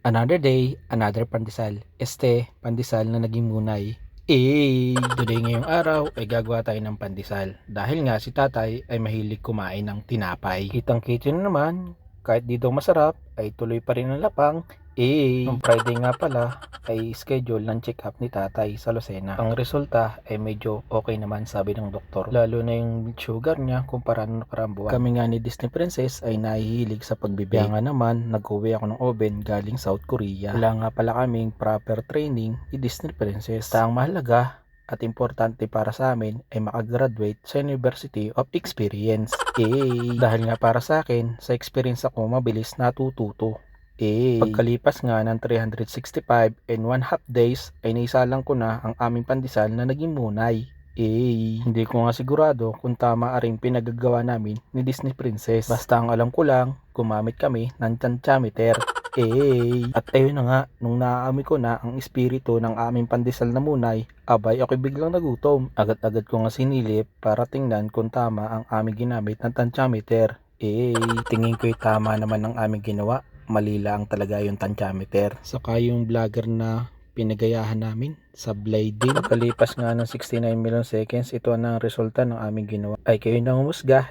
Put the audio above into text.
Another day, another pandesal. Pandesal na naging munay. Today ngayong araw ay gagawa tayo ng pandesal. Dahil nga si tatay ay mahilig kumain ng tinapay. Kitang-kita na naman, kahit dito masarap, ay tuloy pa rin ang lapang. Nung Friday nga pala, ay schedule ng check-up ni tatay sa Lucena. Ang resulta ay medyo okay naman sabi ng doktor. Lalo na yung sugar niya kumpara nung nakaraang buwan. Kami nga ni Disney Princess ay nahihilig sa pagbibake. Kaya nga naman, nag-uwi ako ng oven galing South Korea. Wala nga pala kaming proper training ni Disney Princess. Basta ang mahalaga at importante para sa amin ay makagraduate sa University of Experience. Dahil nga para sa akin, sa experience ako mabilis natututo. Pagkalipas nga ng 365 and 1/2 days ay naisalang ko na ang aming pandesal na naging munay. Hindi ko nga sigurado kung tama rin pinagagawa namin ni Disney Princess. Basta ang alam ko lang, gumamit kami ng tantyameter. At ayun na nga, nung naaamoy ko na ang espiritu ng aming pandesal na munay, abay ako'y biglang nagutom. Agad-agad ko nga sinilip para tingnan kung tama ang aming ginamit na tantyameter. Tingin ko'y tama naman ang aming ginawa. Mali lang talaga yung tantyameter. Saka yung vlogger na pinagayahan namin, sablay din. Pagkalipas nga ng 69 million seconds, ito na ang resulta ng aming ginawa. Ay kayo nang humusga.